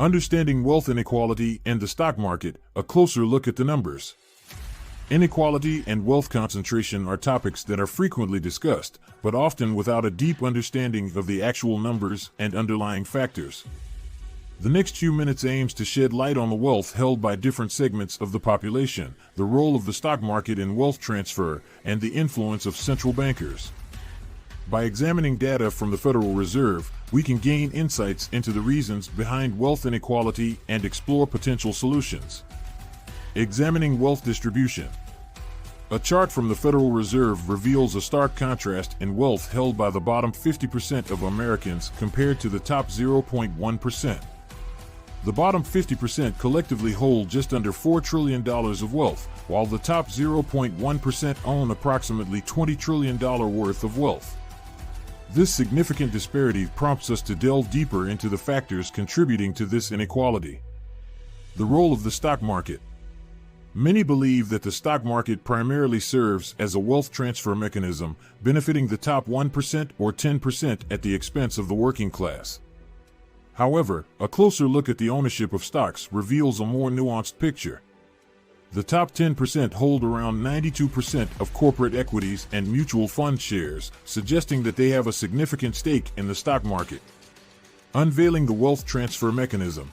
Understanding wealth inequality and the stock market, a closer look at the numbers. Inequality and wealth concentration are topics that are frequently discussed, but often without a deep understanding of the actual numbers and underlying factors. The next few minutes aims to shed light on the wealth held by different segments of the population, the role of the stock market in wealth transfer, and the influence of central bankers. By examining data from the Federal Reserve, we can gain insights into the reasons behind wealth inequality and explore potential solutions. Examining wealth distribution. A chart from the Federal Reserve reveals a stark contrast in wealth held by the bottom 50% of Americans compared to the top 0.1%. The bottom 50% collectively hold just under $4 trillion of wealth, while the top 0.1% own approximately $20 trillion worth of wealth. This significant disparity prompts us to delve deeper into the factors contributing to this inequality. The role of the stock market. Many believe that the stock market primarily serves as a wealth transfer mechanism, benefiting the top 1% or 10% at the expense of the working class. However, a closer look at the ownership of stocks reveals a more nuanced picture. The top 10% hold around 92% of corporate equities and mutual fund shares, suggesting that they have a significant stake in the stock market. Unveiling the wealth transfer mechanism.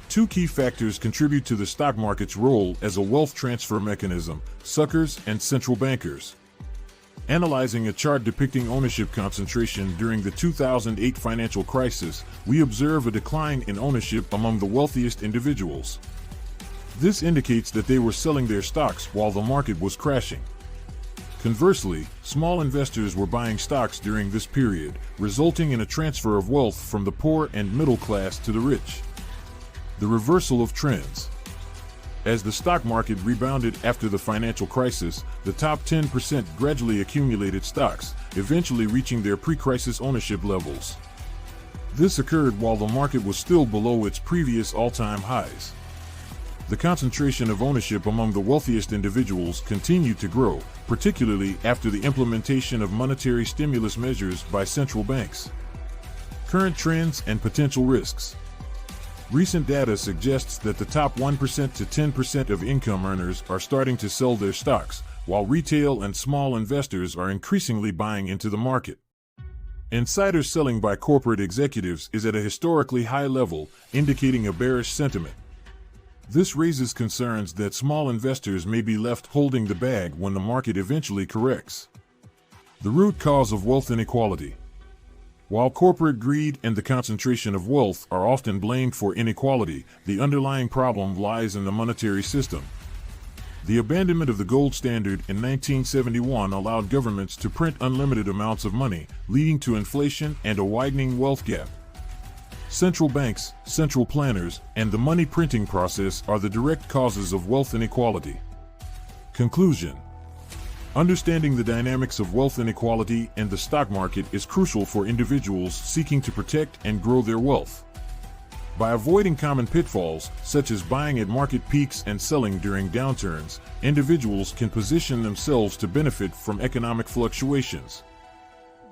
Two key factors contribute to the stock market's role as a wealth transfer mechanism: suckers and central bankers. Analyzing a chart depicting ownership concentration during the 2008 financial crisis, we observe a decline in ownership among the wealthiest individuals. This indicates that they were selling their stocks while the market was crashing. Conversely, small investors were buying stocks during this period, resulting in a transfer of wealth from the poor and middle class to the rich. The reversal of trends. As the stock market rebounded after the financial crisis, the top 10% gradually accumulated stocks, eventually reaching their pre-crisis ownership levels. This occurred while the market was still below its previous all-time highs. The concentration of ownership among the wealthiest individuals continued to grow, particularly after the implementation of monetary stimulus measures by central banks. Current trends and potential risks. Recent data suggests that the top 1% to 10% of income earners are starting to sell their stocks, while retail and small investors are increasingly buying into the market. Insider selling by corporate executives is at a historically high level, indicating a bearish sentiment. This raises concerns that small investors may be left holding the bag when the market eventually corrects. The root cause of wealth inequality. While corporate greed and the concentration of wealth are often blamed for inequality, the underlying problem lies in the monetary system. The abandonment of the gold standard in 1971 allowed governments to print unlimited amounts of money, leading to inflation and a widening wealth gap. Central banks, central planners, and the money printing process are the direct causes of wealth inequality. Conclusion. Understanding the dynamics of wealth inequality and the stock market is crucial for individuals seeking to protect and grow their wealth. By avoiding common pitfalls, such as buying at market peaks and selling during downturns, individuals can position themselves to benefit from economic fluctuations.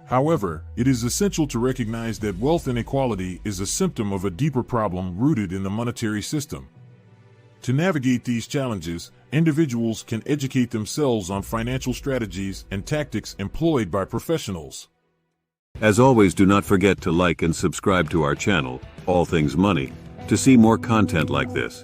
However, it is essential to recognize that wealth inequality is a symptom of a deeper problem rooted in the monetary system. To navigate these challenges, individuals can educate themselves on financial strategies and tactics employed by professionals. As always, do not forget to like and subscribe to our channel, All Things Money, to see more content like this.